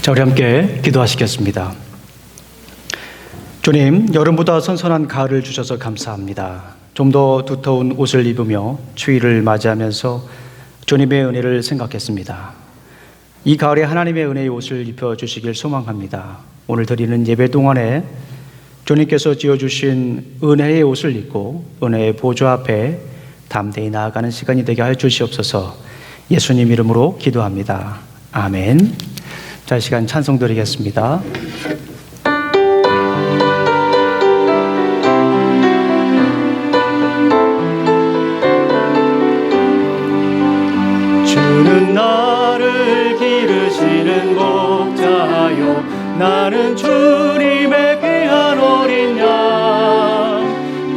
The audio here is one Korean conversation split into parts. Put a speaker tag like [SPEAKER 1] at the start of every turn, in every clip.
[SPEAKER 1] 자, 우리 함께 기도하시겠습니다. 주님, 여름보다 선선한 가을을 주셔서 감사합니다. 좀 더 두터운 옷을 입으며 추위를 맞이하면서 주님의 은혜를 생각했습니다. 이 가을에 하나님의 은혜의 옷을 입혀주시길 소망합니다. 오늘 드리는 예배 동안에 주님께서 지어주신 은혜의 옷을 입고 은혜의 보좌 앞에 담대히 나아가는 시간이 되게 하여 주시옵소서. 예수님 이름으로 기도합니다. 아멘. 자, 이 시간 찬송 드리겠습니다. 주는 나를 기르시는 목자요, 나는 주님의 귀한 어린 양.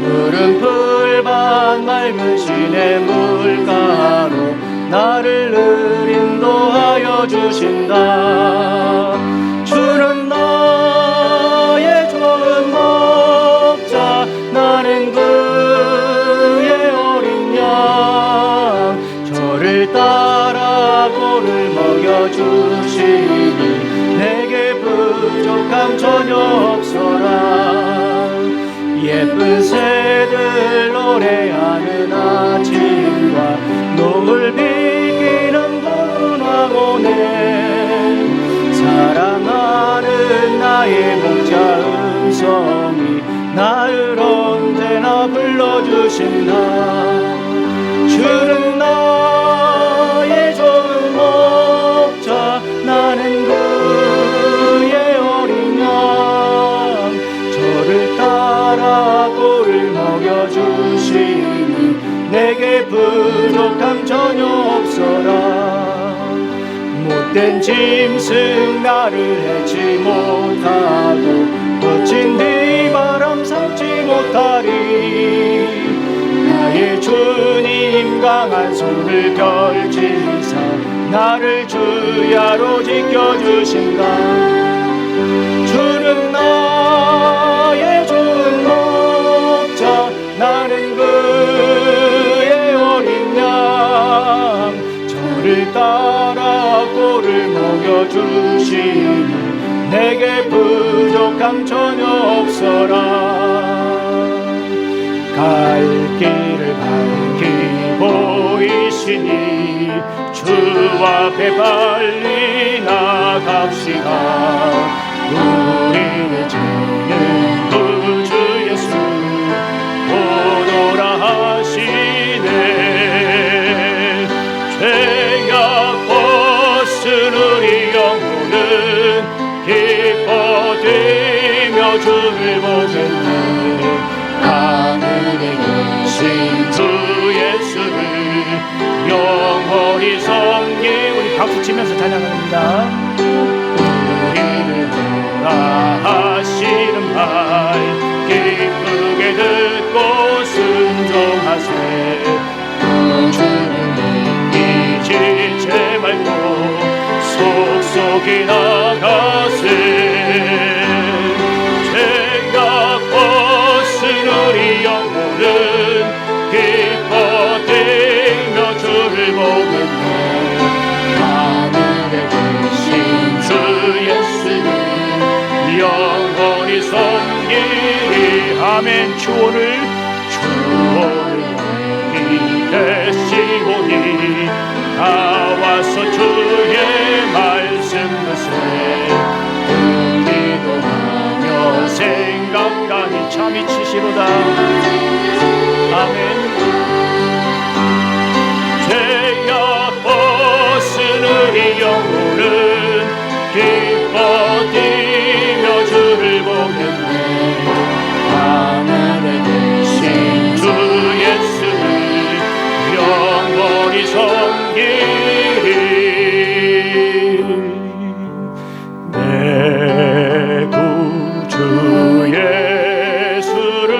[SPEAKER 1] 푸른 풀밭 맑은 시내 물가로 나를 늘 인도하여 주신다. 주는 나의 좋은 목자, 나는 그의 어린 양. 저를 따라 꼴을 먹여주시니 내게 부족함 전혀 없어라. 예쁜 새들 노래하는 아침과 노을 비기는 푸른 황혼에 사랑하는 나의 목자 음성이 나를 언제나 불러주신다. 주는 나의 좋은 목자, 나는 그의 어린 양. 저를 따라 꼴을 먹여주시니 내게 부족함 전혀 없어라. 못된 짐승 나를 해치 못하고 거친 비바람 삼지 못하리. 나의 주님 강한 손을 펼치사 나를 주야로 지켜주신다. 주는 나의 좋은 목자, 나는 그의 어린 양. 저를 따라 꼴을 먹여주시니 내게 부족함 전혀 없어라. 갈 길을 밝히 보이시니 주 앞에 빨리 나갑시다. 우리의 죄는 구주 예수 오노라 하시네. 죄악 벗은 우리 영혼은 기뻐 뛰며 주를 보겠네. 하늘에 계신 주 예수를 영원히 섬기. 우리 박수 치면서 찬양합니다. 우리를 보라 하시는 말 기쁘게 듣고 순종하세. 주를 믿기지 채 말고 속속히 나가세. 죄악 벗은 우리 영혼은 기뻐 뛰며 주를 보겠네. 하늘에 계신 주 예수를 영원히 섬기리. 아멘. 주오늘 기대시오니 나와서 주의 말씀 듣세. 기도하며 생각하니 참이 치시로다. 아멘. 죄악 벗은 우리 영혼은 기뻐 뛰며 주를 보겠네. 하늘에 계신 주 예수를 영원히 섬기리. 내 구주 예수를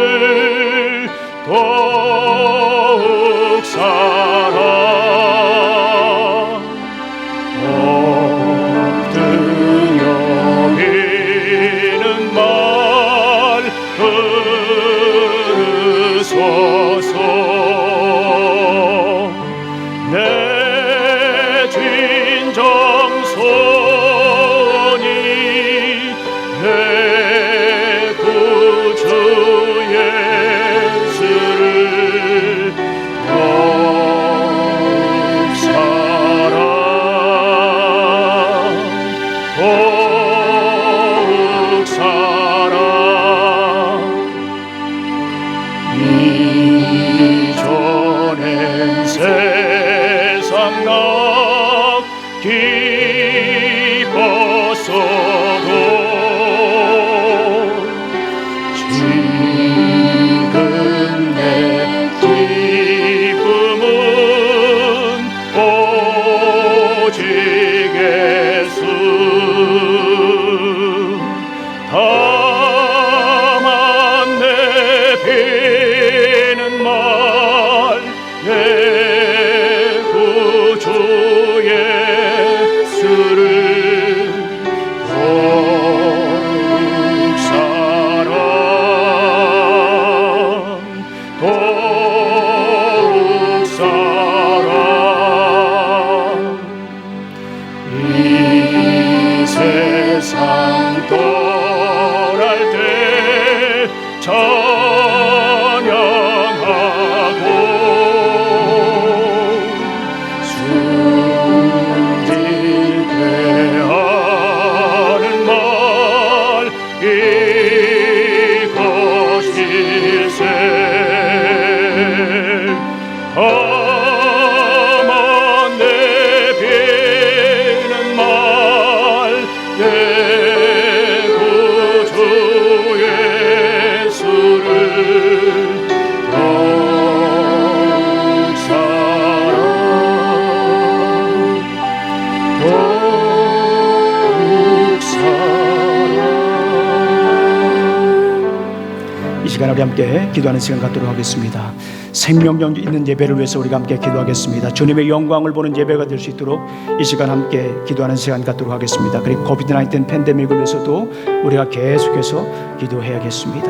[SPEAKER 1] 간절히 함께 기도하는 시간 갖도록 하겠습니다. 생명력 있는 예배를 위해서 우리가 함께 기도하겠습니다. 주님의 영광을 보는 예배가 될 수 있도록 이 시간 함께 기도하는 시간 갖도록 하겠습니다. 그리고 코비드-19 팬데믹을 위해서도 우리가 계속해서 기도해야겠습니다.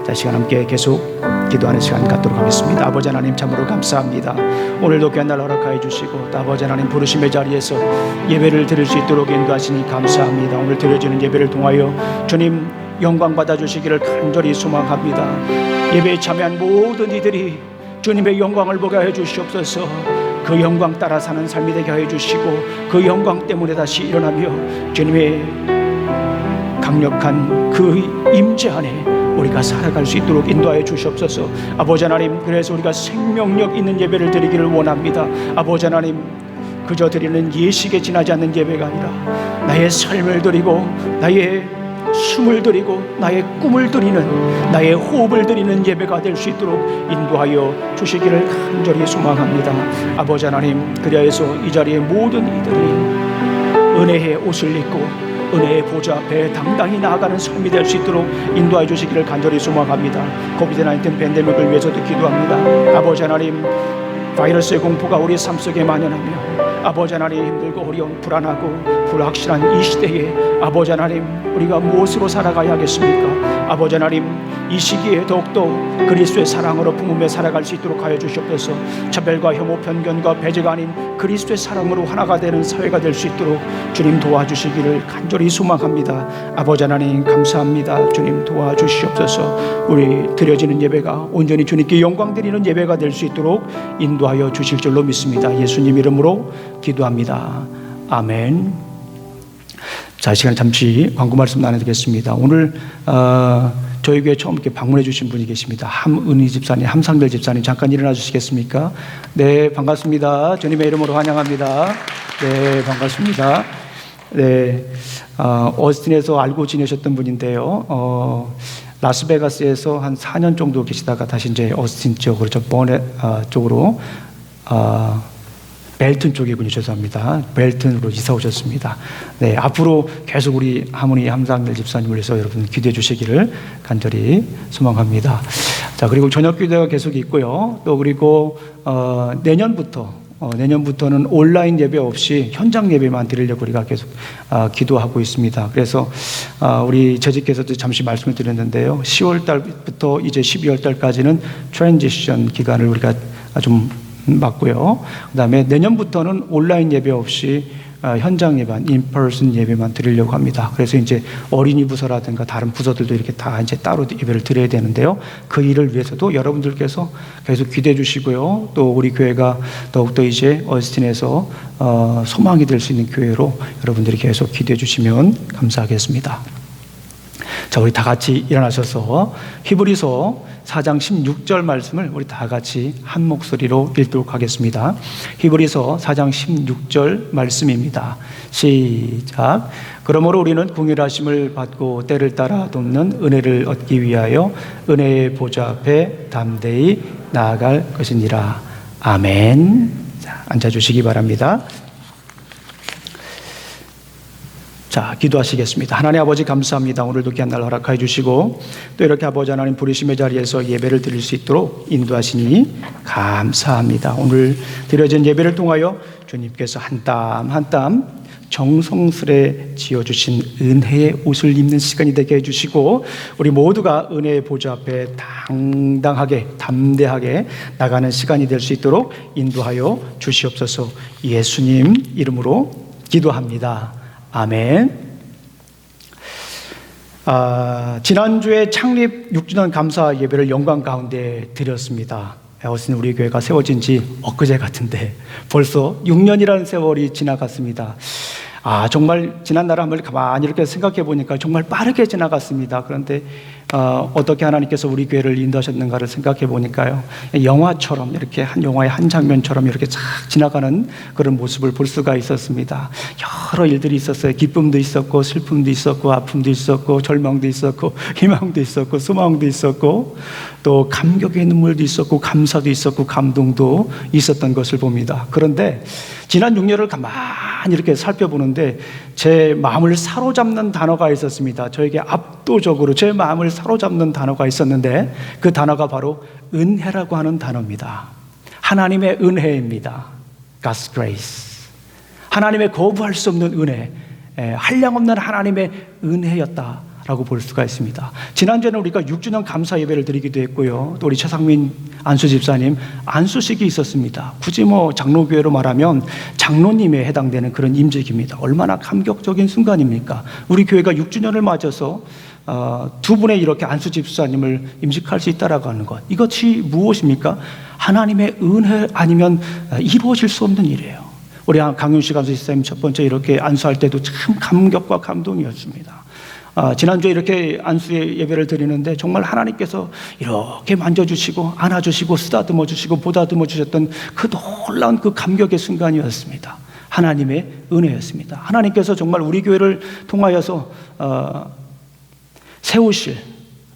[SPEAKER 1] 자, 이 시간 함께 계속 기도하는 시간 갖도록 하겠습니다. 아버지 하나님 참으로 감사합니다. 오늘도 귀한 날 허락하여 주시고 또 아버지 하나님 부르심의 자리에서 예배를 드릴 수 있도록 인도하시니 감사합니다. 오늘 드려지는 예배를 통하여 주님 영광 받아주시기를 간절히 소망합니다. 예배에 참여한 모든 이들이 주님의 영광을 보게 해 주시옵소서. 그 영광 따라 사는 삶이 되게 해 주시고 그 영광 때문에 다시 일어나며 주님의 강력한 그 임재 안에 우리가 살아갈 수 있도록 인도하여 주시옵소서. 아버지 하나님, 그래서 우리가 생명력 있는 예배를 드리기를 원합니다. 아버지 하나님, 그저 드리는 예식에 지나지 않는 예배가 아니라 나의 삶을 드리고 나의 숨을 드리고 나의 꿈을 드리는 나의 호흡을 드리는 예배가 될 수 있도록 인도하여 주시기를 간절히 소망합니다. 아버지 하나님, 그리하여서 이 자리에 모든 이들이 은혜의 옷을 입고 은혜의 보좌 앞에 당당히 나아가는 삶이 될 수 있도록 인도하여 주시기를 간절히 소망합니다. 코비드-19 팬데믹을 위해서도 기도합니다. 아버지 하나님, 바이러스의 공포가 우리 삶 속에 만연하며 아버지 하나님, 힘들고 어려운 불안하고 불확실한 이 시대에 아버지 하나님, 우리가 무엇으로 살아가야 하겠습니까? 아버지 하나님, 이 시기에 더욱더 그리스도의 사랑으로 품으며 살아갈 수 있도록 하여 주시옵소서. 차별과 혐오, 편견과 배제가 아닌 그리스도의 사랑으로 하나가 되는 사회가 될 수 있도록 주님 도와주시기를 간절히 소망합니다. 아버지 하나님 감사합니다. 주님 도와주시옵소서. 우리 드려지는 예배가 온전히 주님께 영광 드리는 예배가 될 수 있도록 인도하여 주실 줄로 믿습니다. 예수님 이름으로 기도합니다. 아멘. 자, 이 시간 잠시 광고 말씀 나눠드리겠습니다. 오늘 저희 교회 처음 이렇게 방문해 주신 분이 계십니다. 함은희 집사님, 함상별 집사님, 잠깐 일어나 주시겠습니까? 네, 반갑습니다. 주님의 이름으로 환영합니다. 네, 반갑습니다. 네, 어스틴에서 알고 지내셨던 분인데요. 라스베가스에서 한 4년 정도 계시다가 다시 이제 어스틴 쪽으로, 버넷 쪽으로, 벨튼 쪽에 분이 죄송합니다. 벨튼으로 이사 오셨습니다. 네, 앞으로 계속 우리 하모니 함상별 집사님을 위해서 여러분 기도해 주시기를 간절히 소망합니다. 자, 그리고 저녁 기도가 계속 있고요. 또 그리고 내년부터는 온라인 예배 없이 현장 예배만 드리려고 우리가 계속 기도하고 있습니다. 그래서 우리 재직께서도 잠시 말씀을 드렸는데요. 10월 달부터 이제 12월 달까지는 트랜지션 기간을 우리가 좀 맞고요. 그 다음에 내년부터는 온라인 예배 없이 현장 예배만, 인퍼슨 예배만 드리려고 합니다. 그래서 이제 어린이 부서라든가 다른 부서들도 이렇게 다 이제 따로 예배를 드려야 되는데요. 그 일을 위해서도 여러분들께서 계속 기대해 주시고요. 또 우리 교회가 더욱더 이제 어스틴에서 소망이 될 수 있는 교회로 여러분들이 계속 기대해 주시면 감사하겠습니다. 자, 우리 다 같이 일어나셔서 히브리서 4장 16절 말씀을 우리 다 같이 한 목소리로 읽도록 하겠습니다. 히브리서 4장 16절 말씀입니다. 시작. 그러므로 우리는 긍휼하심을 받고 때를 따라 돕는 은혜를 얻기 위하여 은혜의 보좌 앞에 담대히 나아갈 것이니라. 아멘. 자, 앉아주시기 바랍니다. 자, 기도하시겠습니다. 하나님 아버지 감사합니다. 오늘도 귀한 날 허락하여 주시고 또 이렇게 아버지 하나님 부르심의 자리에서 예배를 드릴 수 있도록 인도하시니 감사합니다. 오늘 드려진 예배를 통하여 주님께서 한 땀 한 땀 정성스레 지어주신 은혜의 옷을 입는 시간이 되게 해주시고 우리 모두가 은혜의 보좌 앞에 당당하게 담대하게 나가는 시간이 될 수 있도록 인도하여 주시옵소서. 예수님 이름으로 기도합니다. 아멘. 지난주에 창립 6주년 감사 예배를 영광 가운데 드렸습니다. 어스틴 우리 교회가 세워진 지 엊그제 같은데 벌써 6년이라는 세월이 지나갔습니다. 정말 지난 날을 한번 가만히 이렇게 생각해 보니까 정말 빠르게 지나갔습니다. 그런데 어떻게 하나님께서 우리 교회를 인도하셨는가를 생각해 보니까요, 영화처럼 이렇게 한 영화의 한 장면처럼 이렇게 쫙 지나가는 그런 모습을 볼 수가 있었습니다. 여러 일들이 있었어요. 기쁨도 있었고 슬픔도 있었고 아픔도 있었고 절망도 있었고 희망도 있었고 소망도 있었고 또 감격의 눈물도 있었고 감사도 있었고 감동도 있었던 것을 봅니다. 그런데 지난 6년을 가만히 이렇게 살펴보는데 제 마음을 사로잡는 단어가 있었습니다. 저에게 압도적으로 제 마음을 사로잡는 단어가 있었는데 그 단어가 바로 은혜라고 하는 단어입니다. 하나님의 은혜입니다. God's grace. 하나님의 거부할 수 없는 은혜, 한량없는 하나님의 은혜였다라고 볼 수가 있습니다. 지난주에는 우리가 6주년 감사 예배를 드리기도 했고요. 또 우리 최상민 안수 집사님 안수식이 있었습니다. 굳이 장로교회로 말하면 장로님에 해당되는 그런 임직입니다. 얼마나 감격적인 순간입니까? 우리 교회가 6주년을 맞아서 두 분의 이렇게 안수 집사님을 임직할 수 있다라고 하는 것, 이것이 무엇입니까? 하나님의 은혜 아니면 이루어질 수 없는 일이에요. 우리 강윤식 안수 집사님 첫 번째 이렇게 안수할 때도 참 감격과 감동이었습니다. 지난주에 이렇게 안수의 예배를 드리는데 정말 하나님께서 이렇게 만져주시고 안아주시고 쓰다듬어 주시고 보다듬어 주셨던 그 놀라운 그 감격의 순간이었습니다. 하나님의 은혜였습니다. 하나님께서 정말 우리 교회를 통하여서 세우실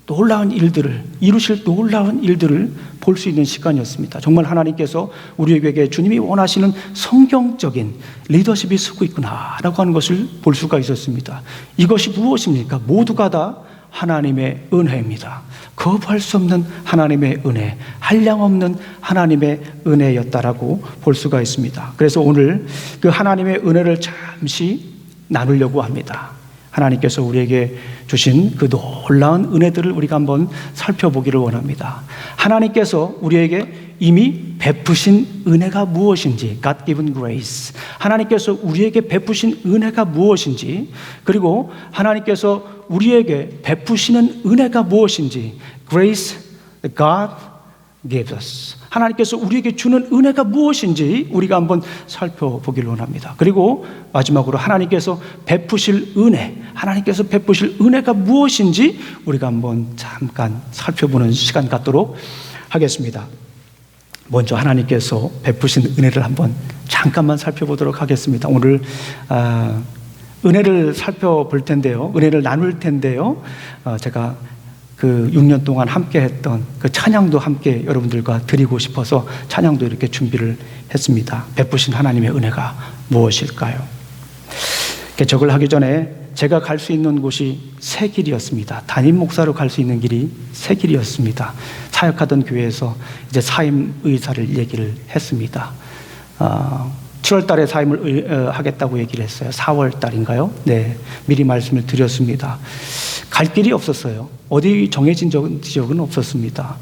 [SPEAKER 1] 놀라운 일들을, 이루실 놀라운 일들을 볼 수 있는 시간이었습니다. 정말 하나님께서 우리에게 주님이 원하시는 성경적인 리더십이 서고 있구나라고 하는 것을 볼 수가 있었습니다. 이것이 무엇입니까? 모두가 다 하나님의 은혜입니다. 거부할 수 없는 하나님의 은혜, 한량없는 하나님의 은혜였다라고 볼 수가 있습니다. 그래서 오늘 그 하나님의 은혜를 잠시 나누려고 합니다. 하나님께서 우리에게 주신 그 놀라운 은혜들을 우리가 한번 살펴보기를 원합니다. 하나님께서 우리에게 이미 베푸신 은혜가 무엇인지, God given grace. 하나님께서 우리에게 베푸신 은혜가 무엇인지, 그리고 하나님께서 우리에게 베푸시는 은혜가 무엇인지, grace that God gave us. 하나님께서 우리에게 주는 은혜가 무엇인지 우리가 한번 살펴보기를 원합니다. 그리고 마지막으로 하나님께서 베푸실 은혜, 하나님께서 베푸실 은혜가 무엇인지 우리가 한번 잠깐 살펴보는 시간 갖도록 하겠습니다. 먼저 하나님께서 베푸신 은혜를 한번 잠깐만 살펴보도록 하겠습니다. 오늘 은혜를 살펴볼 텐데요, 은혜를 나눌 텐데요, 제가 그 6년 동안 함께 했던 그 찬양도 함께 여러분들과 드리고 싶어서 찬양도 이렇게 준비를 했습니다. 베푸신 하나님의 은혜가 무엇일까요? 개척을 하기 전에 제가 갈 수 있는 곳이 세 길이었습니다. 담임 목사로 갈 수 있는 길이 세 길이었습니다. 사역하던 교회에서 이제 사임 의사를 얘기를 했습니다. 7월 달에 사임을 하겠다고 얘기를 했어요. 4월 달인가요? 네, 미리 말씀을 드렸습니다. 갈 길이 없었어요. 어디 정해진 지역은 없었습니다.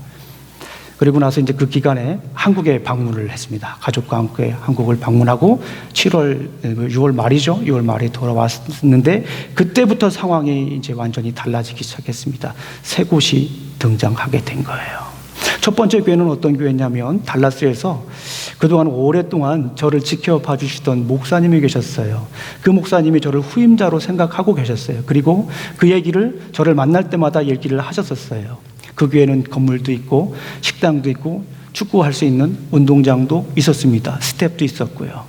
[SPEAKER 1] 그리고 나서 이제 그 기간에 한국에 방문을 했습니다. 가족과 함께 한국을 방문하고 6월 말이죠. 6월 말에 돌아왔는데 그때부터 상황이 이제 완전히 달라지기 시작했습니다. 세 곳이 등장하게 된 거예요. 첫 번째 교회는 어떤 교회냐면 달라스에서 그동안 오랫동안 저를 지켜봐 주시던 목사님이 계셨어요. 그 목사님이 저를 후임자로 생각하고 계셨어요. 그리고 그 얘기를 저를 만날 때마다 얘기를 하셨었어요. 그 교회는 건물도 있고 식당도 있고 축구할 수 있는 운동장도 있었습니다. 스텝도 있었고요.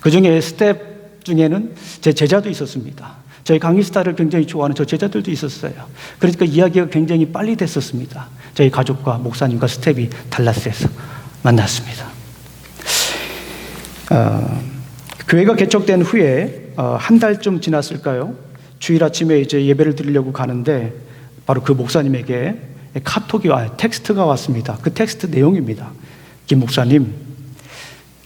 [SPEAKER 1] 그 중에 스텝 중에는 제 제자도 있었습니다. 저희 강의 스타일을 굉장히 좋아하는 저 제자들도 있었어요. 그러니까 이야기가 굉장히 빨리 됐었습니다. 저희 가족과 목사님과 스텝이 달라스에서 만났습니다. 교회가 개척된 후에 한 달쯤 지났을까요? 주일 아침에 이제 예배를 드리려고 가는데 바로 그 목사님에게 텍스트가 왔습니다. 그 텍스트 내용입니다. 김 목사님,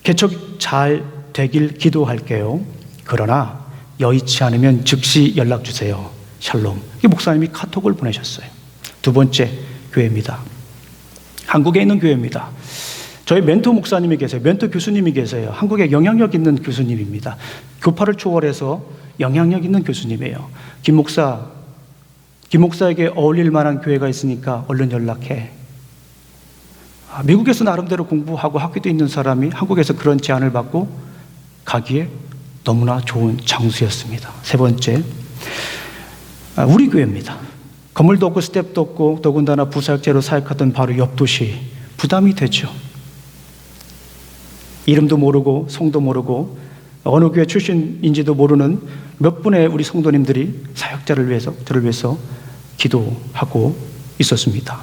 [SPEAKER 1] 개척 잘 되길 기도할게요. 그러나 여의치 않으면 즉시 연락 주세요. 샬롬. 이 목사님이 카톡을 보내셨어요. 두 번째 교회입니다. 한국에 있는 교회입니다. 저희 멘토 목사님이 계세요. 멘토 교수님이 계세요. 한국에 영향력 있는 교수님입니다. 교파를 초월해서 영향력 있는 교수님이에요. 김 목사에게 어울릴 만한 교회가 있으니까 얼른 연락해. 미국에서 나름대로 공부하고 학위도 있는 사람이 한국에서 그런 제안을 받고 가기에 너무나 좋은 장소였습니다. 세 번째, 우리 교회입니다. 건물도 없고 스텝도 없고 더군다나 부사역제로 사역하던 바로 옆 도시, 부담이 되죠. 이름도 모르고 성도 모르고 어느 교회 출신인지도 모르는 몇 분의 우리 성도님들이 사역자를 위해서, 저를 위해서 기도하고 있었습니다.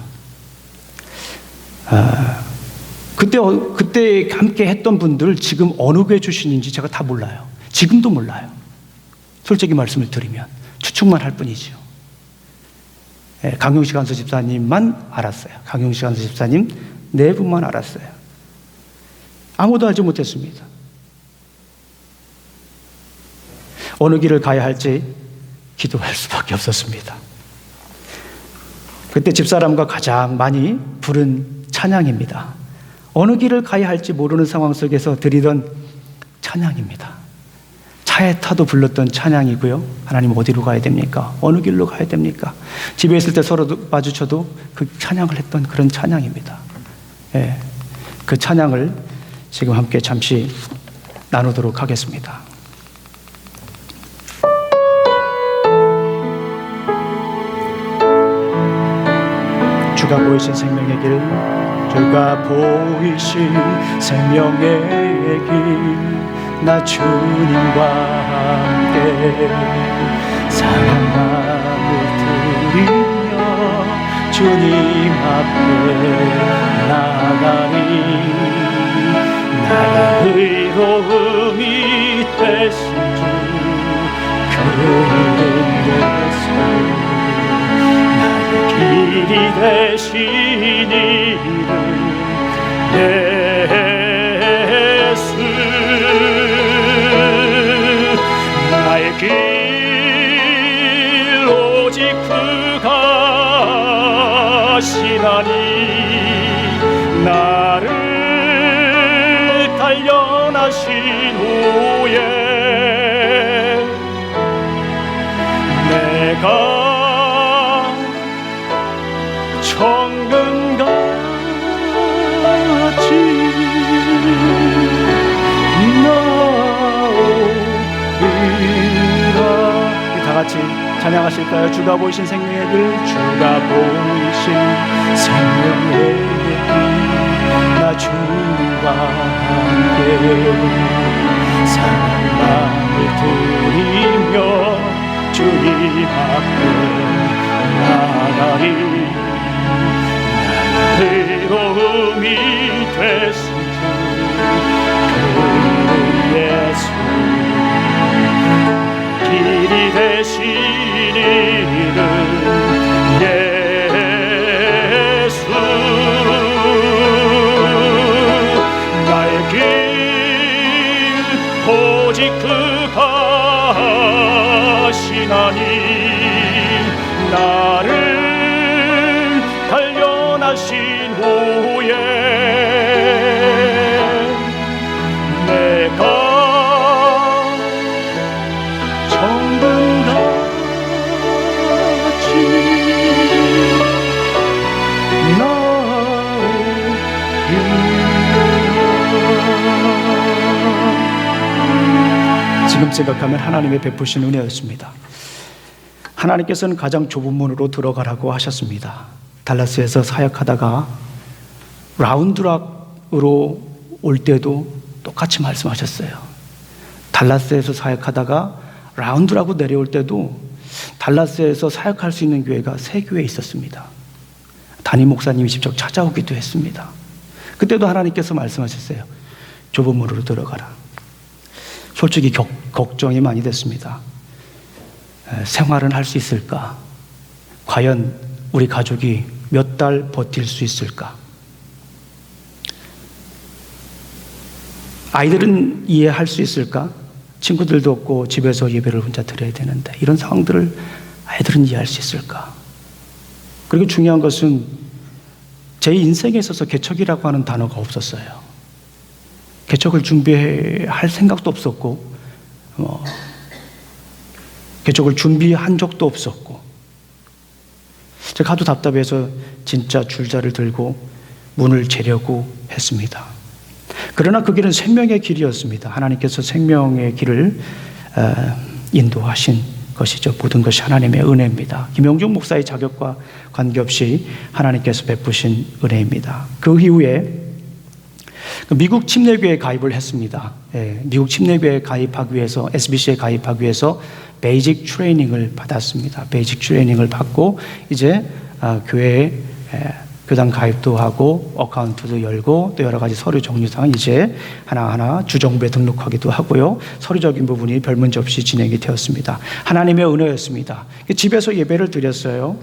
[SPEAKER 1] 그때 함께 했던 분들 지금 어느 교회 출신인지 제가 다 몰라요. 지금도 몰라요. 솔직히 말씀을 드리면 추측만 할 뿐이죠. 강용식 간수 집사님만 알았어요. 강용식 간수 집사님 네 분만 알았어요. 아무도 알지 못했습니다. 어느 길을 가야 할지 기도할 수밖에 없었습니다. 그때 집사람과 가장 많이 부른 찬양입니다. 어느 길을 가야 할지 모르는 상황 속에서 드리던 찬양입니다. 차에 타도 불렀던 찬양이고요. 하나님 어디로 가야 됩니까? 어느 길로 가야 됩니까? 집에 있을 때 서로 마주쳐도 그 찬양을 했던 그런 찬양입니다. 그 찬양을 지금 함께 잠시 나누도록 하겠습니다. 주가 보이신 생명의 길, 주가 보이신 생명의 길, 나 주님과 함께 상한 마음을 드리며 주님 앞에 나가리. 나의 의로움이 되신 주 그 이름에서 나의 길이 되신 이름 예수. 나의 길 오직 그가 하시나니 나를 단련하신 후에 내가 정금같이 나오리라. 다같이 찬양하실까요? 주가 보이신 생명의 길, 주가 보이신 생명의 길, 나 주님과 함께 상한 마음을 드리며 주님 앞에 나가리. 나의 의로움이 되신 주 그 예수, 길이 되신 이름 예수. 나의 길 오직 그가 하시나니 나를 단련하신 후에 내가 지금 생각하면 하나님의 베푸신 은혜였습니다. 하나님께서는 가장 좁은 문으로 들어가라고 하셨습니다. 달라스에서 사역하다가 라운드락으로 올 때도 똑같이 말씀하셨어요. 달라스에서 사역하다가 라운드락으로 내려올 때도 달라스에서 사역할 수 있는 교회가 3교회 있었습니다. 담임 목사님이 직접 찾아오기도 했습니다. 그때도 하나님께서 말씀하셨어요. 좁은 문으로 들어가라. 솔직히 걱정이 많이 됐습니다. 생활은 할 수 있을까? 과연 우리 가족이 몇 달 버틸 수 있을까? 아이들은 이해할 수 있을까? 친구들도 없고 집에서 예배를 혼자 드려야 되는데 이런 상황들을 아이들은 이해할 수 있을까? 그리고 중요한 것은 제 인생에 있어서 개척이라고 하는 단어가 없었어요. 개척을 준비할 생각도 없었고 개척을 준비한 적도 없었고 제가 하도 답답해서 진짜 줄자를 들고 문을 재려고 했습니다. 그러나 그 길은 생명의 길이었습니다. 하나님께서 생명의 길을 인도하신 것이죠. 모든 것이 하나님의 은혜입니다. 김영중 목사의 자격과 관계없이 하나님께서 베푸신 은혜입니다. 그 이후에 미국 침례교회에 가입을 했습니다. 미국 침례교회에 가입하기 위해서 SBC에 가입하기 위해서 베이직 트레이닝을 받았습니다. 베이직 트레이닝을 받고 이제 교회에 교단 가입도 하고 어카운트도 열고 또 여러 가지 서류 종류상 이제 하나하나 주정부에 등록하기도 하고요. 서류적인 부분이 별 문제 없이 진행이 되었습니다. 하나님의 은혜였습니다. 집에서 예배를 드렸어요.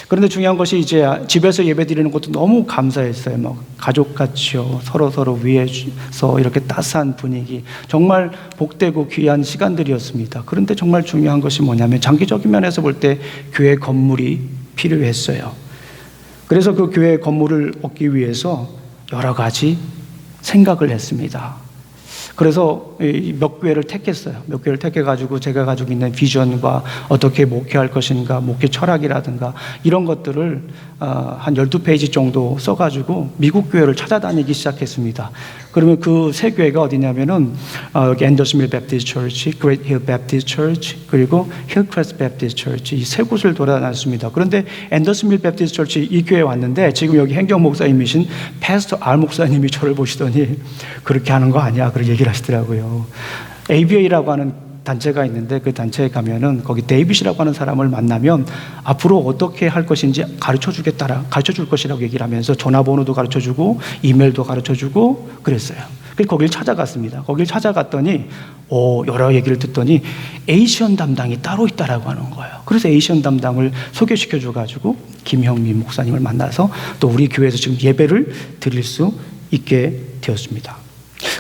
[SPEAKER 1] 그런데 중요한 것이 이제 집에서 예배 드리는 것도 너무 감사했어요. 막 가족같이요. 서로 위해서 이렇게 따스한 분위기. 정말 복되고 귀한 시간들이었습니다. 그런데 정말 중요한 것이 뭐냐면 장기적인 면에서 볼 때 교회 건물이 필요했어요. 그래서 그 교회 건물을 얻기 위해서 여러 가지 생각을 했습니다. 그래서 몇 교회를 택했어요. 몇 교회를 택해가지고 제가 가지고 있는 비전과 어떻게 목회할 것인가, 목회 철학이라든가 이런 것들을 한 12페이지 정도 써가지고 미국 교회를 찾아다니기 시작했습니다. 그러면 그 세 교회가 어디냐면은 여기 앤더슨빌 베프티스트 처치, 그레이트 힐 베프티스트 처치, 그리고 힐크레스트 베프티스트 처치 이 세 곳을 돌아다녔습니다. 그런데 앤더슨빌 베프티스트 처치 이 교회에 왔는데 지금 여기 행정 목사님이신 패스터 알 목사님이 저를 보시더니 그렇게 하는 거 아니야? 그렇게 얘기를 하시더라고요. ABA라고 하는 단체가 있는데 그 단체에 가면은 거기 데이빗이라고 하는 사람을 만나면 앞으로 어떻게 할 것인지 가르쳐 줄 것이라고 얘기를 하면서 전화번호도 가르쳐 주고 이메일도 가르쳐 주고 그랬어요. 그래서 거길 찾아갔습니다. 거길 찾아갔더니 여러 얘기를 듣더니 에이시언 담당이 따로 있다라고 하는 거예요. 그래서 에이시언 담당을 소개시켜 줘가지고 김형민 목사님을 만나서 또 우리 교회에서 지금 예배를 드릴 수 있게 되었습니다.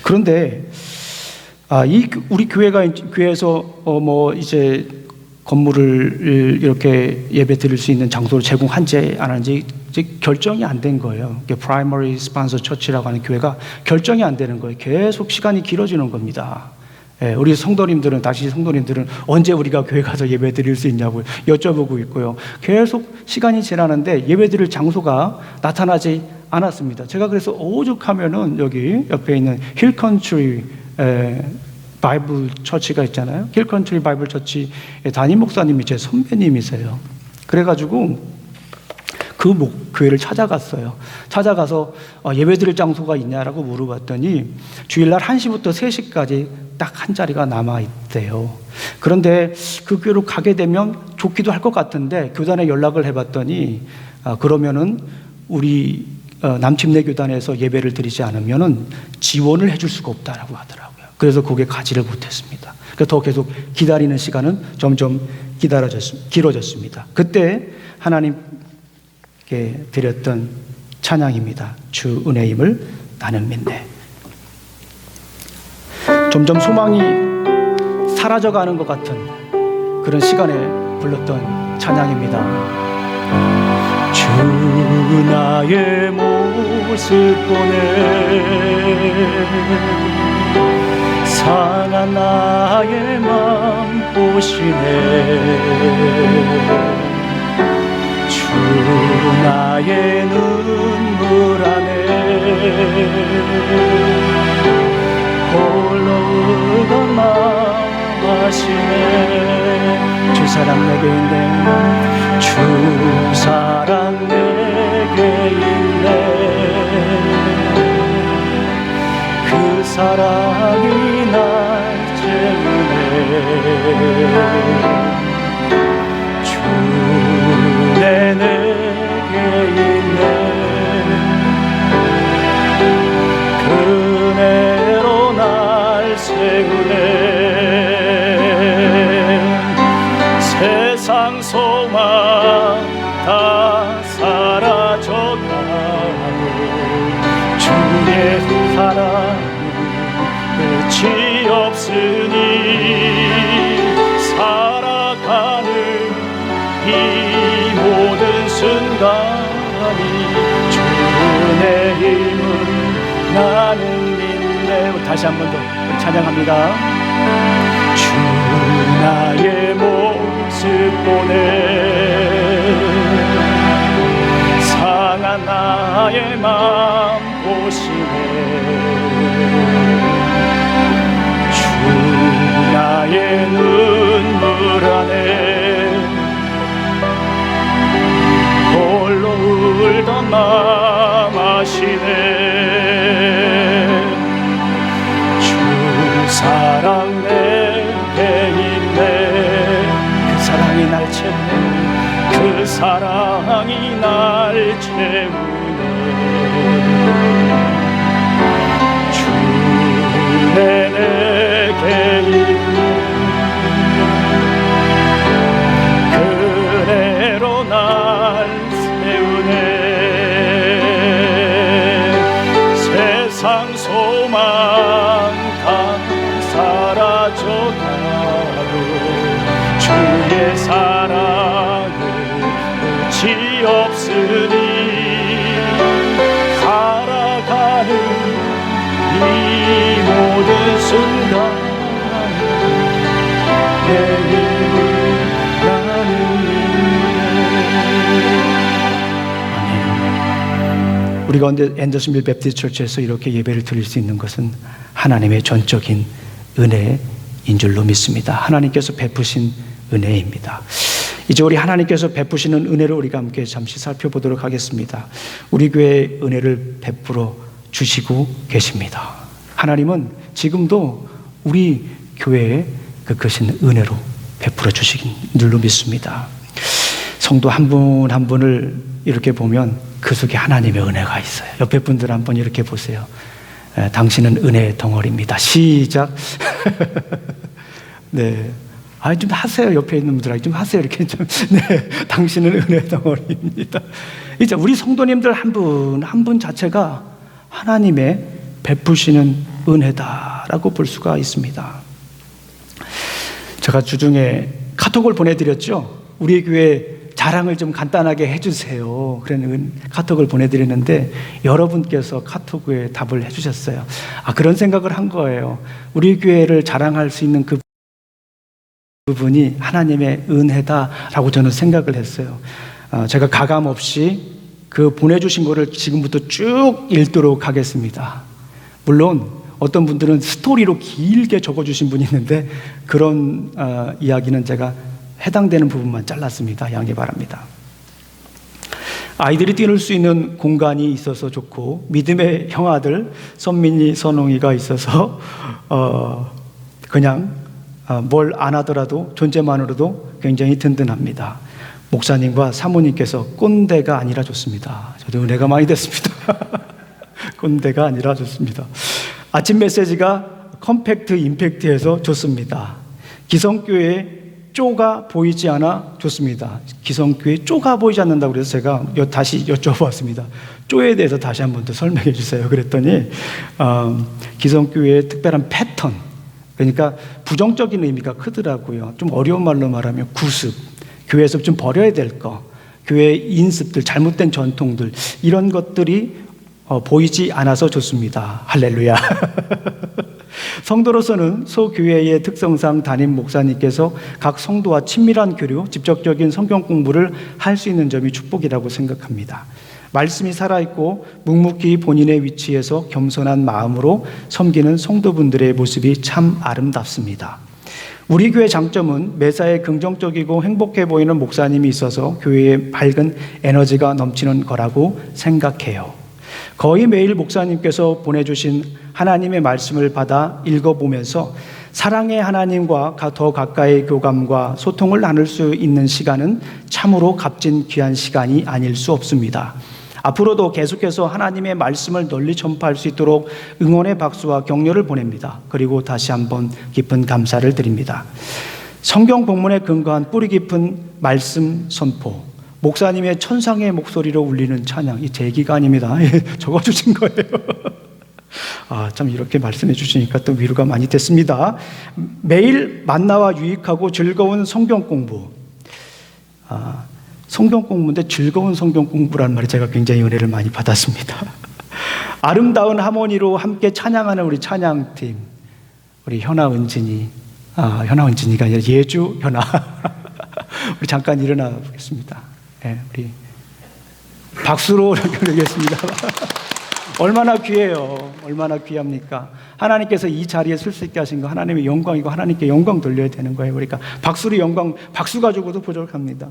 [SPEAKER 1] 그런데 우리 교회에서 이제 건물을 이렇게 예배 드릴 수 있는 장소를 제공한지 안 하는지 이제 결정이 안 된 거예요. 프라이머리 스폰서 처치라고 하는 교회가 결정이 안 되는 거예요. 계속 시간이 길어지는 겁니다. 우리 성도님들은 언제 우리가 교회 가서 예배 드릴 수 있냐고 여쭤보고 있고요. 계속 시간이 지나는데 예배 드릴 장소가 나타나지 않았습니다. 제가 그래서 오죽하면은 여기 옆에 있는 힐컨트리 바이블 처치가 있잖아요. 힐컨트리 바이블 처치 담임 목사님이 제 선배님이세요. 그래가지고 그 교회를 찾아갔어요. 찾아가서 예배드릴 장소가 있냐라고 물어봤더니 주일날 1시부터 3시까지 딱 한 자리가 남아있대요. 그런데 그 교회로 가게 되면 좋기도 할 것 같은데 교단에 연락을 해봤더니 그러면은 우리 남침내 교단에서 예배를 드리지 않으면은 지원을 해줄 수가 없다라고 하더라고요. 그래서 거기에 가지를 못했습니다. 그래서 더 계속 기다리는 시간은 점점 길어졌습니다. 그때 하나님께 드렸던 찬양입니다. 주 은혜임을 나는 믿네. 점점 소망이 사라져가는 것 같은 그런 시간에 불렀던 찬양입니다. 주 나의 모습 보네 상한 나의 맘 보시네 주 나의 눈물 안에 홀로 울던 마음 아시네 주 사랑 내게 있네 주 사랑 내게 있네 그 사랑이 날 채우네 주 내게 있네 그네로 날 세우네 세상 소망 다 사라져가고 주의 사랑 끝이 없으니 살아가는 이 모든 순간이 주의 힘은 나는 믿네. 다시 한 번 더 찬양합니다. 주 나의 모습 보네 상한 나의 맘 보시네 주 나의 눈물 안에 홀로 울던 마음 아시네 주 사랑 내게 있네 그 사랑이 날 채워 사랑이 날 채우네. 주의 내게 있네. 그대로 날 세우네. 세상 소망 다 사라져가도 주의 사랑은 끝이 없으니 살아가는 이 모든 순간 내 힘을 나는 믿네. 우리가 앤더슨빌 배프티스트 처치에서 이렇게 예배를 드릴 수 있는 것은 하나님의 전적인 은혜인 줄로 믿습니다. 하나님께서 베푸신 은혜입니다. 이제 우리 하나님께서 베푸시는 은혜를 우리가 함께 잠시 살펴보도록 하겠습니다. 우리 교회에 은혜를 베풀어 주시고 계십니다. 하나님은 지금도 우리 교회에 그 크신 은혜로 베풀어 주시긴 줄로 믿습니다. 성도 한 분 한 분을 이렇게 보면 그 속에 하나님의 은혜가 있어요. 옆에 분들 한번 이렇게 보세요. 당신은 은혜의 덩어리입니다. 시작. 네. 좀 하세요. 옆에 있는 분들, 좀 하세요. 이렇게 좀. 네. 당신은 은혜의 덩어리입니다. 이제 우리 성도님들 한 분 한 분 자체가 하나님의 베푸시는 은혜다라고 볼 수가 있습니다. 제가 주중에 카톡을 보내드렸죠. 우리 교회 자랑을 좀 간단하게 해주세요. 그런 카톡을 보내드렸는데 여러분께서 카톡에 답을 해주셨어요. 그런 생각을 한 거예요. 우리 교회를 자랑할 수 있는 그 부분이 하나님의 은혜다라고 저는 생각을 했어요. 제가 가감 없이 그 보내주신 거를 지금부터 쭉 읽도록 하겠습니다. 물론 어떤 분들은 스토리로 길게 적어주신 분이 있는데 그런 이야기는 제가 해당되는 부분만 잘랐습니다. 양해 바랍니다. 아이들이 뛰놀 수 있는 공간이 있어서 좋고 믿음의 형아들 선민이 선홍이가 있어서 그냥 뭘 안 하더라도 존재만으로도 굉장히 든든합니다. 목사님과 사모님께서 꼰대가 아니라 좋습니다. 저도 은혜가 많이 됐습니다. 꼰대가 아니라 좋습니다. 아침 메시지가 컴팩트 임팩트해서 좋습니다. 기성교회 쪼가 보이지 않아 좋습니다. 기성교회 쪼가 보이지 않는다고 그래서 제가 다시 여쭤봤습니다. 쪼에 대해서 다시 한 번 더 설명해 주세요. 그랬더니 기성교회의 특별한 패턴, 그러니까 부정적인 의미가 크더라고요. 좀 어려운 말로 말하면 구습, 교회에서 좀 버려야 될 거, 교회의 인습들, 잘못된 전통들, 이런 것들이 보이지 않아서 좋습니다. 할렐루야. 성도로서는 소교회의 특성상 담임 목사님께서 각 성도와 친밀한 교류, 직접적인 성경 공부를 할 수 있는 점이 축복이라고 생각합니다. 말씀이 살아있고 묵묵히 본인의 위치에서 겸손한 마음으로 섬기는 성도분들의 모습이 참 아름답습니다. 우리 교회 장점은 매사에 긍정적이고 행복해 보이는 목사님이 있어서 교회에 밝은 에너지가 넘치는 거라고 생각해요. 거의 매일 목사님께서 보내주신 하나님의 말씀을 받아 읽어보면서 사랑의 하나님과 더 가까이 교감과 소통을 나눌 수 있는 시간은 참으로 값진 귀한 시간이 아닐 수 없습니다. 앞으로도 계속해서 하나님의 말씀을 널리 전파할 수 있도록 응원의 박수와 격려를 보냅니다. 그리고 다시 한번 깊은 감사를 드립니다. 성경 본문에 근거한 뿌리 깊은 말씀 선포, 목사님의 천상의 목소리로 울리는 찬양, 이 제 얘기가 아닙니다. 적어주신 거예요. 참 이렇게 말씀해 주시니까 또 위로가 많이 됐습니다. 매일 만나와 유익하고 즐거운 성경 공부. 성경 공부인데 즐거운 성경 공부라는 말에 제가 굉장히 은혜를 많이 받았습니다. 아름다운 하모니로 함께 찬양하는 우리 찬양팀, 우리 현아 은진이, 현아 은진이가 아니라 예주 현아. 우리 잠깐 일어나 보겠습니다. 네, 우리 박수로 드리겠습니다. 얼마나 귀해요. 얼마나 귀합니까? 하나님께서 이 자리에 설 수 있게 하신 거 하나님의 영광이고 하나님께 영광 돌려야 되는 거예요. 그러니까 박수로 영광, 박수 가지고도 부족합니다.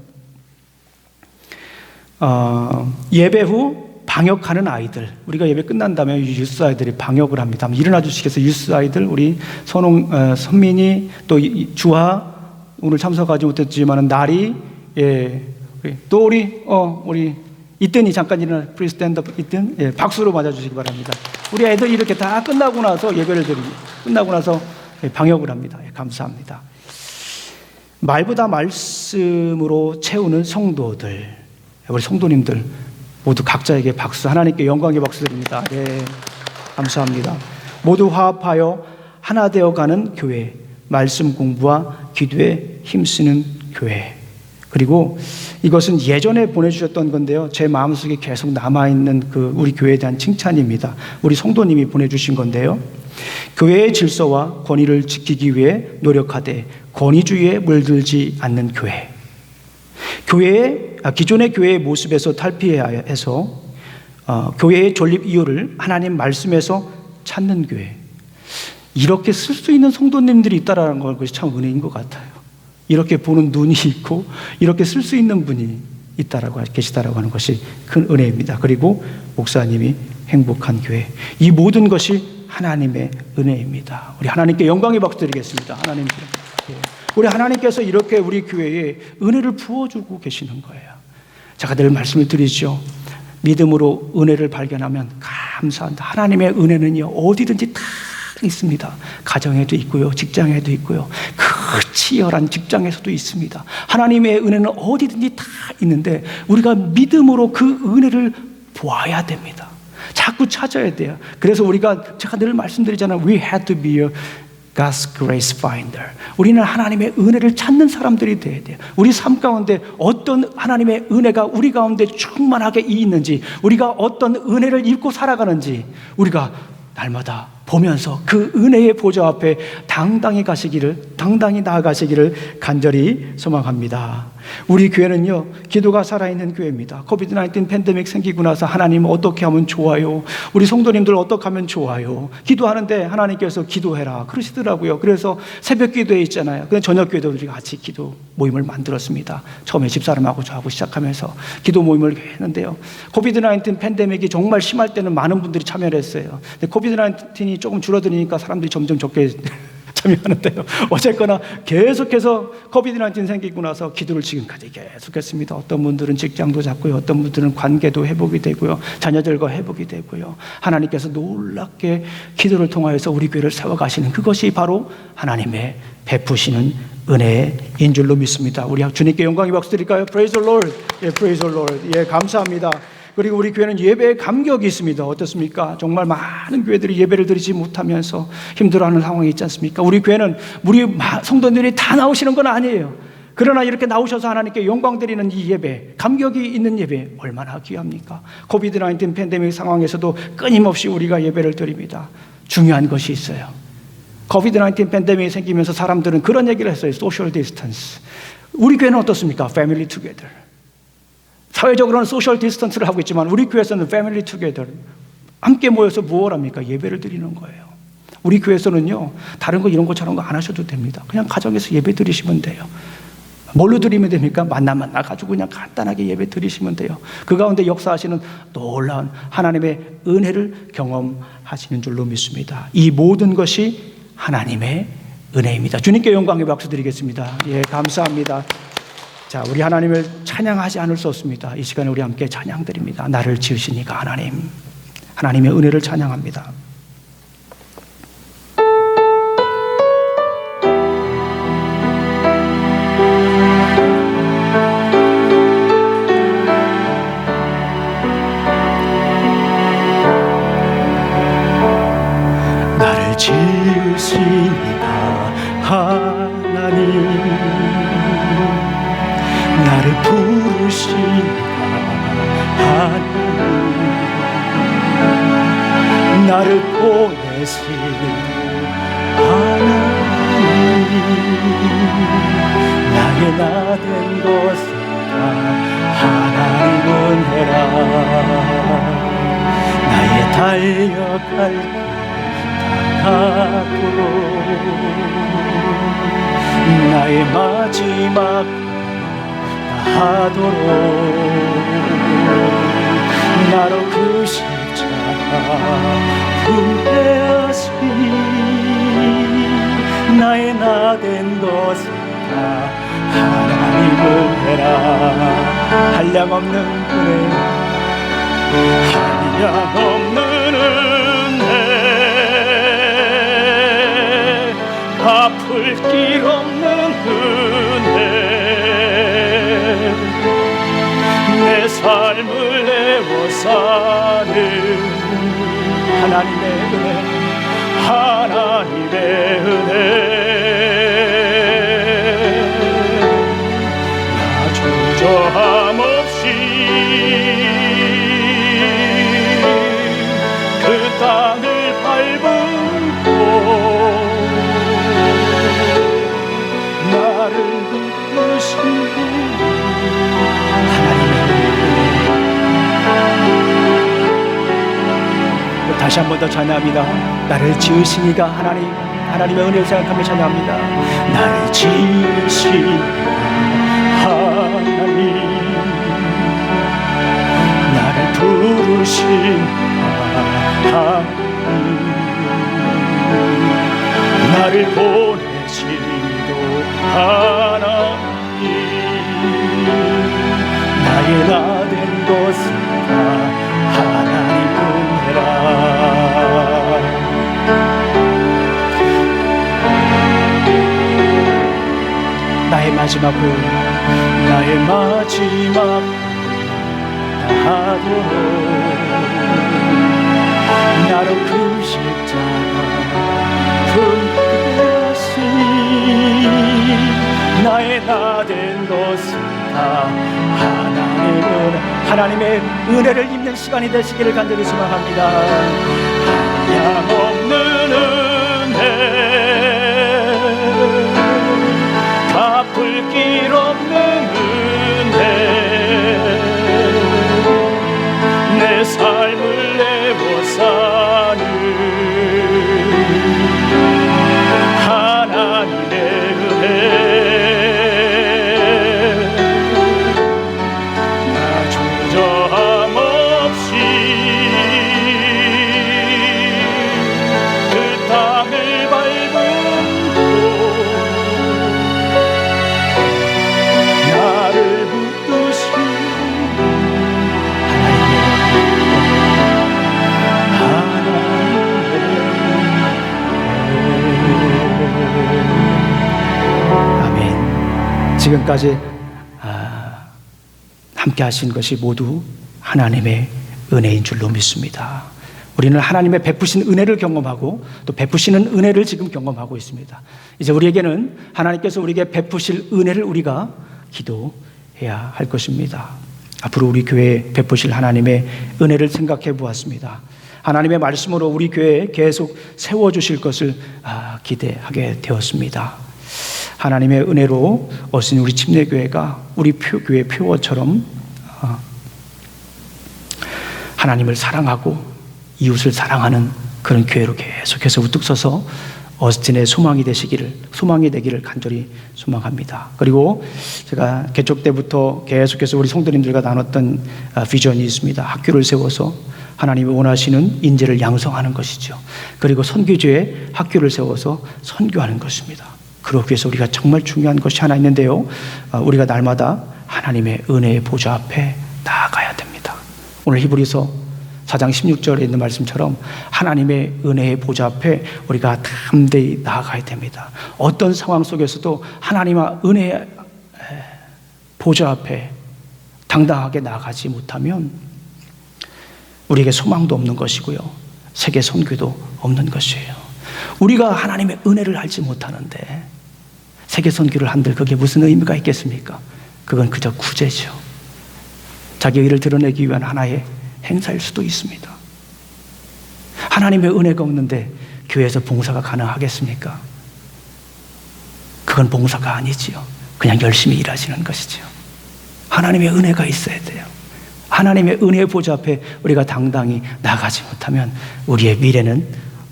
[SPEAKER 1] 예배 후 방역하는 아이들, 우리가 예배 끝난 다음에 유스 아이들이 방역을 합니다. 한번 일어나 주시겠어요? 유스 아이들, 우리 선민이, 또 주하, 오늘 참석하지 못했지만 나리, 또 우리 이든이 잠깐 일어나 프리 스탠드업 이든, 예, 박수로 맞아주시기 바랍니다. 우리 애들이 이렇게 다 끝나고 나서 예배를 끝나고 나서 방역을 합니다. 예, 감사합니다. 말보다 말씀으로 채우는 성도들, 우리 성도님들 모두 각자에게 박수, 하나님께 영광의 박수 드립니다. 예, 감사합니다. 모두 화합하여 하나 되어가는 교회, 말씀 공부와 기도에 힘쓰는 교회. 그리고 이것은 예전에 보내주셨던 건데요, 제 마음속에 계속 남아있는 그 우리 교회에 대한 칭찬입니다. 우리 성도님이 보내주신 건데요, 교회의 질서와 권위를 지키기 위해 노력하되 권위주의에 물들지 않는 교회. 기존의 교회의 모습에서 탈피해야 해서 교회의 존립 이유를 하나님 말씀에서 찾는 교회. 이렇게 쓸 수 있는 성도님들이 있다라는 것이 참 은혜인 것 같아요. 이렇게 보는 눈이 있고 이렇게 쓸 수 있는 분이 계시다라고 하는 것이 큰 은혜입니다. 그리고 목사님이 행복한 교회. 이 모든 것이 하나님의 은혜입니다. 우리 하나님께 영광의 박수 드리겠습니다. 하나님께. 우리 하나님께서 이렇게 우리 교회에 은혜를 부어주고 계시는 거예요. 제가 늘 말씀을 드리죠. 믿음으로 은혜를 발견하면 감사한다. 하나님의 은혜는요, 어디든지 다 있습니다. 가정에도 있고요, 직장에도 있고요, 그 치열한 직장에서도 있습니다. 하나님의 은혜는 어디든지 다 있는데 우리가 믿음으로 그 은혜를 보아야 됩니다. 자꾸 찾아야 돼요. 그래서 제가 늘 말씀드리잖아요. We had to be a God's grace finder. 우리는 하나님의 은혜를 찾는 사람들이 돼야 돼요. 우리 삶 가운데 어떤 하나님의 은혜가 우리 가운데 충만하게 있는지, 우리가 어떤 은혜를 입고 살아가는지 우리가 날마다 보면서 그 은혜의 보좌 앞에 당당히 나아가시기를 간절히 소망합니다. 우리 교회는요, 기도가 살아있는 교회입니다. 코비드-19 팬데믹 생기고 나서 하나님 어떻게 하면 좋아요? 우리 성도님들 어떻게 하면 좋아요? 기도하는데 하나님께서 기도해라 그러시더라고요. 그래서 새벽 기도회 있잖아요. 그래서 저녁 기도도 우리가 같이 기도 모임을 만들었습니다. 처음에 집사람하고 저하고 시작하면서 기도 모임을 했는데요, 코비드-19 팬데믹이 정말 심할 때는 많은 분들이 참여를 했어요. 근데 코비드-19이 조금 줄어드니까 사람들이 점점 적게 참여하는데요, 어쨌거나 계속해서 코비드-19 생기고 나서 기도를 지금까지 계속했습니다. 어떤 분들은 직장도 잡고요, 어떤 분들은 관계도 회복이 되고요, 자녀들과 회복이 되고요, 하나님께서 놀랍게 기도를 통하여서 우리 교회를 세워가시는 그것이 바로 하나님의 베푸시는 은혜인 줄로 믿습니다. 우리 주님께 영광의 박수 드릴까요? Praise the Lord. 예, Praise the Lord. 예, 감사합니다. 그리고 우리 교회는 예배에 감격이 있습니다. 어떻습니까? 정말 많은 교회들이 예배를 드리지 못하면서 힘들어하는 상황이 있지 않습니까? 우리 교회는 우리 성도들이 다 나오시는 건 아니에요. 그러나 이렇게 나오셔서 하나님께 영광 드리는 이 예배, 감격이 있는 예배 얼마나 귀합니까? 코비드-19 팬데믹 상황에서도 끊임없이 우리가 예배를 드립니다. 중요한 것이 있어요. 코비드-19 팬데믹이 생기면서 사람들은 그런 얘기를 했어요. 소셜 디스턴스. 우리 교회는 어떻습니까? 패밀리 투게더. 사회적으로는 소셜 디스턴스를 하고 있지만 우리 교회에서는 패밀리 투게더, 함께 모여서 무엇을 합니까? 예배를 드리는 거예요. 우리 교회에서는요, 다른 거 이런 거 저런 거 안 하셔도 됩니다. 그냥 가정에서 예배 드리시면 돼요. 뭘로 드리면 됩니까? 만나가지고 그냥 간단하게 예배 드리시면 돼요. 그 가운데 역사하시는 놀라운 하나님의 은혜를 경험하시는 줄로 믿습니다. 이 모든 것이 하나님의 은혜입니다. 주님께 영광의 박수 드리겠습니다. 예, 감사합니다. 자, 우리 하나님을 찬양하지 않을 수 없습니다. 이 시간에 우리 함께 찬양 드립니다. 나를 지으시니까 하나님, 하나님의 은혜를 찬양합니다. 나를 지으시니까 하나님, 나를 부르시니까 하나님, 나를 보내시는 하나님, 나의 나된 것은 다 하나님 은혜라. 나의 달려갈 길 다가도록 나의 마지막 하도록 나로 그 십자가 분배하시니 나의 나된 것은 다 하나님 은혜라. 한량없는 은혜, 한량없는 은혜, 갚을 길 없는 은혜, 내 삶을 내어 사는 하나님의 은혜, 하나님의 은혜. 나 주저함 없이 그 땅을 밟고 나를 부르신 하나님의 은혜. 다시 한 번 더 찬양합니다. 나를 지으신 이가 하나님의 은혜를 생각하며 찬양합니다. 나를 지으신 하나님, 나를 부르신 하나님, 나를 보내시도 하나님, 나의 나 된 것은 다 하나님 은혜라. 나의 마지막 하도록 나로 그 십자가 분하시니 나의 나 된 것은 다 하나님의 은혜를 입는 시간이 되시기를 간절히 소망합니다. 한량없는 은혜, 갚을 길 없는 은혜, 내 삶을 내어 사는 하나님의 은혜. 나 주저함 없이 그 땅을 밟고 나를 부르신 아멘. 지금까지 함께 하신 것이 모두 하나님의 은혜인 줄로 믿습니다. 우리는 하나님의 베푸신 은혜를 경험하고 또 베푸시는 은혜를 지금 경험하고 있습니다. 이제 우리에게는 하나님께서 우리에게 베푸실 은혜를 우리가 기도해야 할 것입니다. 앞으로 우리 교회에 베푸실 하나님의 은혜를 생각해 보았습니다. 하나님의 말씀으로 우리 교회에 계속 세워주실 것을 기대하게 되었습니다. 하나님의 은혜로 어신 우리 침례교회가 우리 교회 표어처럼 하나님을 사랑하고 이웃을 사랑하는 그런 교회로 계속해서 우뚝 서서 어스틴의 소망이 되기를 간절히 소망합니다. 그리고 제가 개척 때부터 계속해서 우리 성도님들과 나눴던 비전이 있습니다. 학교를 세워서 하나님이 원하시는 인재를 양성하는 것이죠. 그리고 선교지에 학교를 세워서 선교하는 것입니다. 그러기 위해서 우리가 정말 중요한 것이 하나 있는데요. 우리가 날마다 하나님의 은혜의 보좌 앞에 나아가야 됩니다. 오늘 히브리서 4장 16절에 있는 말씀처럼 하나님의 은혜의 보좌 앞에 우리가 담대히 나아가야 됩니다. 어떤 상황 속에서도 하나님의 은혜의 보좌 앞에 당당하게 나아가지 못하면 우리에게 소망도 없는 것이고요, 세계 선교도 없는 것이에요. 우리가 하나님의 은혜를 알지 못하는데 세계 선교를 한들 그게 무슨 의미가 있겠습니까? 그건 그저 구제죠. 자기 의를 드러내기 위한 하나의 행사일 수도 있습니다. 하나님의 은혜가 없는데 교회에서 봉사가 가능하겠습니까? 그건 봉사가 아니지요. 그냥 열심히 일하시는 것이죠. 하나님의 은혜가 있어야 돼요. 하나님의 은혜의 보좌 앞에 우리가 당당히 나가지 못하면 우리의 미래는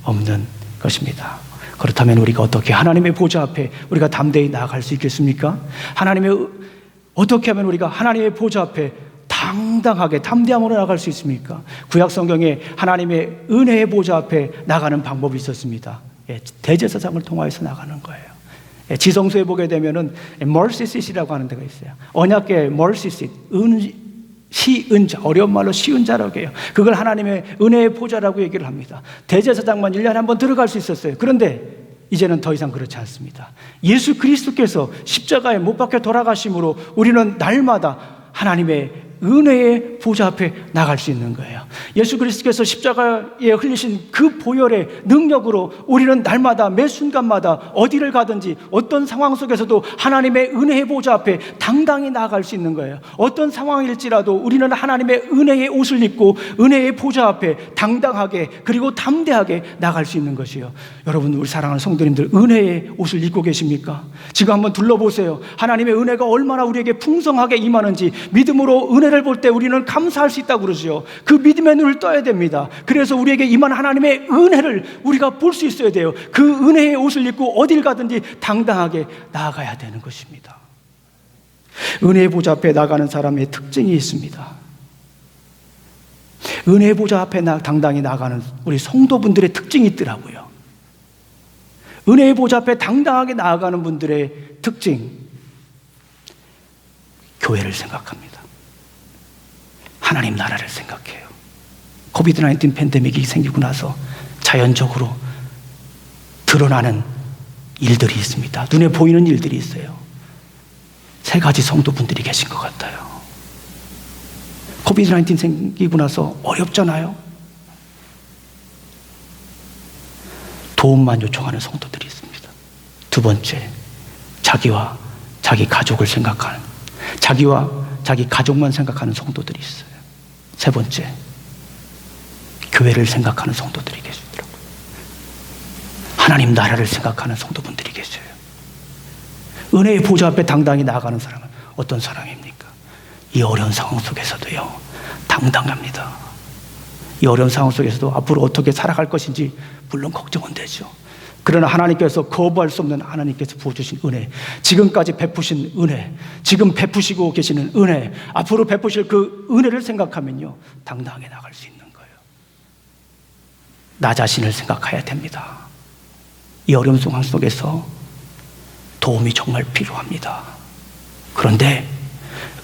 [SPEAKER 1] 없는 것입니다. 그렇다면 우리가 어떻게 하나님의 보좌 앞에 우리가 담대히 나아갈 수 있겠습니까? 어떻게 하면 우리가 하나님의 보좌 앞에 당당하게 담대함으로 나갈 수 있습니까? 구약 성경에 하나님의 은혜의 보좌 앞에 나가는 방법이 있었습니다. 대제사장을 통하여서 나가는 거예요. 지성소에 보게 되면은 mercy seat이라고 하는 데가 있어요. 언약궤 mercy seat, 시은자, 어려운 말로 시은자라고 해요. 그걸 하나님의 은혜의 보좌라고 얘기를 합니다. 대제사장만 1년에 한 번 들어갈 수 있었어요. 그런데 이제는 더 이상 그렇지 않습니다. 예수 그리스도께서 십자가에 못 박혀 돌아가심으로 우리는 날마다 하나님의 은혜의 보좌 앞에 나갈 수 있는 거예요. 예수 그리스도께서 십자가에 흘리신 그 보혈의 능력으로 우리는 날마다 매 순간마다 어디를 가든지 어떤 상황 속에서도 하나님의 은혜의 보좌 앞에 당당히 나아갈 수 있는 거예요. 어떤 상황일지라도 우리는 하나님의 은혜의 옷을 입고 은혜의 보좌 앞에 당당하게 그리고 담대하게 나갈 수 있는 것이에요. 여러분, 우리 사랑하는 성도님들, 은혜의 옷을 입고 계십니까? 지금 한번 둘러보세요. 하나님의 은혜가 얼마나 우리에게 풍성하게 임하는지 믿음으로 은혜를 볼 때 우리는 감사할 수 있다고 그러죠. 그 믿음의 눈을 떠야 됩니다. 그래서 우리에게 임한 하나님의 은혜를 우리가 볼 수 있어야 돼요. 그 은혜의 옷을 입고 어딜 가든지 당당하게 나아가야 되는 것입니다. 은혜의 보좌 앞에 나가는 사람의 특징이 있습니다. 은혜의 보좌 앞에 당당히 나가는 우리 성도분들의 특징이 있더라고요. 은혜의 보좌 앞에 당당하게 나아가는 분들의 특징, 교회를 생각합니다. 하나님 나라를 생각해요. 코비드-19 팬데믹이 생기고 나서 자연적으로 드러나는 일들이 있습니다. 눈에 보이는 일들이 있어요. 3가지 성도분들이 계신 것 같아요. 코비드-19 생기고 나서 어렵잖아요. 도움만 요청하는 성도들이 있습니다. 2번째, 자기와 자기 가족을 생각하는, 자기와 자기 가족만 생각하는 성도들이 있어요. 3번째, 교회를 생각하는 성도들이 계시더라고요. 하나님 나라를 생각하는 성도분들이 계셔요. 은혜의 보좌 앞에 당당히 나아가는 사람은 어떤 사람입니까? 이 어려운 상황 속에서도요, 당당합니다. 이 어려운 상황 속에서도 앞으로 어떻게 살아갈 것인지 물론 걱정은 되죠. 그러나 하나님께서 거부할 수 없는 하나님께서 부어주신 은혜, 지금까지 베푸신 은혜, 지금 베푸시고 계시는 은혜, 앞으로 베푸실 그 은혜를 생각하면요, 당당하게 나갈 수 있는 거예요. 나 자신을 생각해야 됩니다. 이 어려운 상황 속에서 도움이 정말 필요합니다. 그런데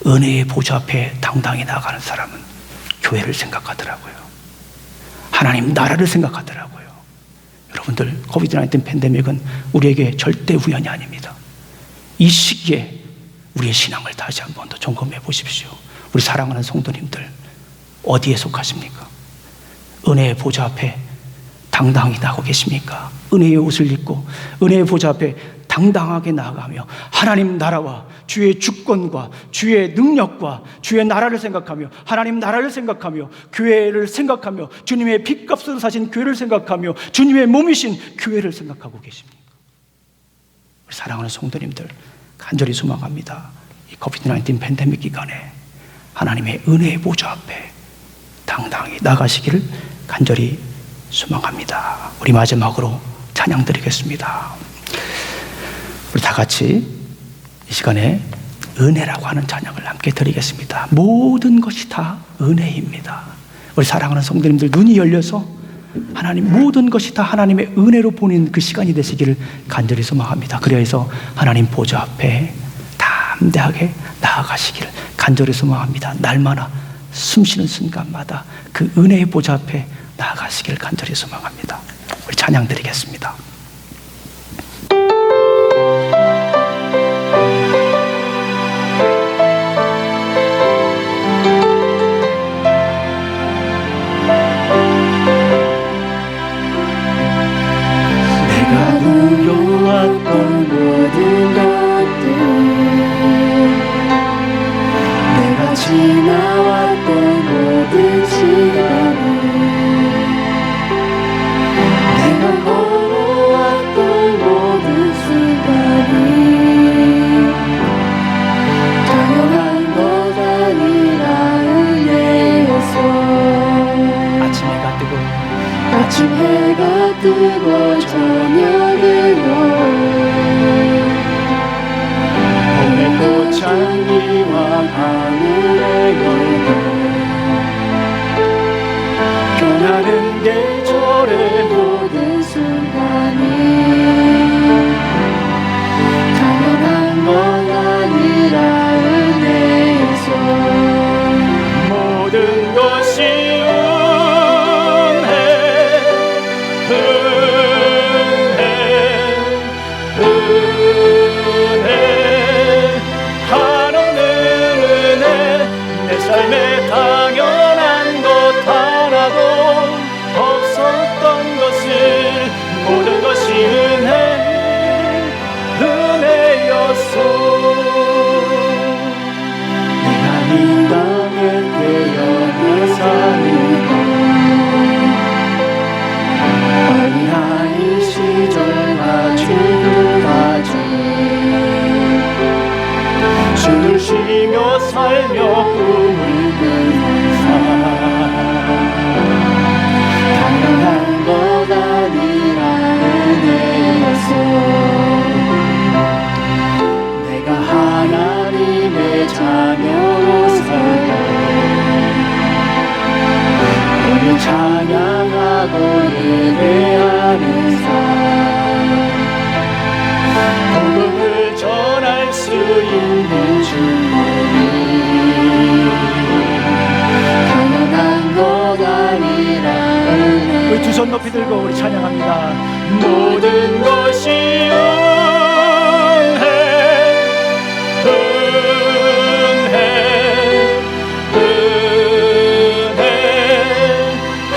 [SPEAKER 1] 은혜의 보좌 앞에 당당히 나가는 사람은 교회를 생각하더라고요. 하나님 나라를 생각하더라고요. 여러분들, 코비드-19 팬데믹은 우리에게 절대 우연이 아닙니다. 이 시기에 우리의 신앙을 다시 한 번 더 점검해 보십시오. 우리 사랑하는 성도님들, 어디에 속하십니까? 은혜의 보좌 앞에 당당히 나가고 계십니까? 은혜의 옷을 입고 은혜의 보좌 앞에 당당하게 나아가며 하나님 나라와 주의 주권과 주의 능력과 주의 나라를 생각하며 하나님 나라를 생각하며 교회를 생각하며 주님의 핏값으로 사신 교회를 생각하며 주님의 몸이신 교회를 생각하고 계십니까? 우리 사랑하는 성도님들, 간절히 소망합니다. 이 코비드-19 팬데믹 기간에 하나님의 은혜의 보좌 앞에 당당히 나가시기를 간절히 소망합니다. 우리 마지막으로 찬양 드리겠습니다. 우리 다 같이 이 시간에 은혜라고 하는 찬양을 함께 드리겠습니다. 모든 것이 다 은혜입니다. 우리 사랑하는 성도님들, 눈이 열려서 하나님, 모든 것이 다 하나님의 은혜로 보는 그 시간이 되시기를 간절히 소망합니다. 그래서 하나님 보좌 앞에 담대하게 나아가시기를 간절히 소망합니다. 날마다 숨쉬는 순간마다 그 은혜의 보좌 앞에 나아가시기를 간절히 소망합니다. 우리 찬양 드리겠습니다. 내가 누려왔던 모든 것들, 내가 지나왔던 모든 시간을, 내가 걸어왔던 모든 순간이 당연한 것 아니라 은혜였어. 아침 해가 뜨고 아침 해가 뜨고 저녁에 봄의 꽃향기와 하늘의 열매, 변하는 계절의 모든 순간이 당연한 것 아니라 은혜였어. 살며 꿈을 꾸는 삶 당연한 것 아니라 은혜였어. 내가 하나님의 자녀로 살고 그를 찬양하고 예배하는 삶 복음을 전할 수 있는 충분히 당연한 것 아니라 은혜. 우리 두 손 높이 들고 우리 찬양합니다. 모든 것이 은혜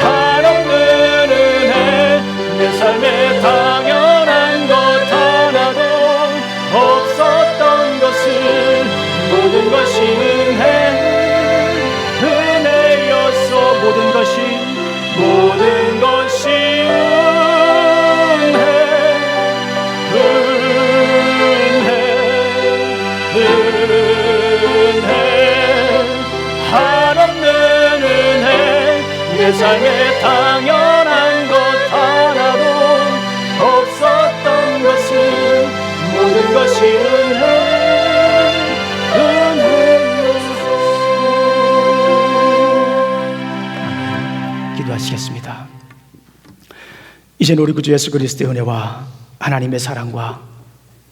[SPEAKER 1] 한없는 은혜 내 삶에 당연한 것 하나도 없었던 것을 모든 것이 은혜였어. 모든 것이 은혜 한없는 은혜 내 삶에 당연한 것 하나도 없었던 것을 모든 것이 은혜였어. 기도하시겠습니다. 이제는 우리 구주 예수 그리스도의 은혜와 하나님의 사랑과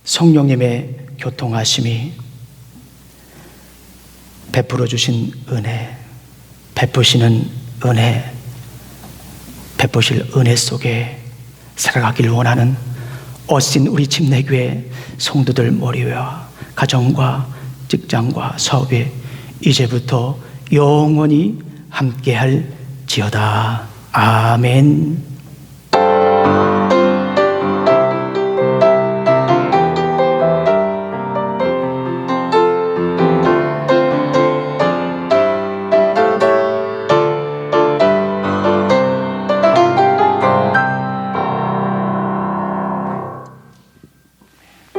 [SPEAKER 1] 성령님의 교통하심이 베풀어 주신 은혜, 베푸시는 은혜, 베푸실 은혜 속에 살아가길 원하는 어신 우리 침례교회 성도들 머리와 가정과 직장과 사업에 이제부터 영원히 함께할 지어다. 아멘.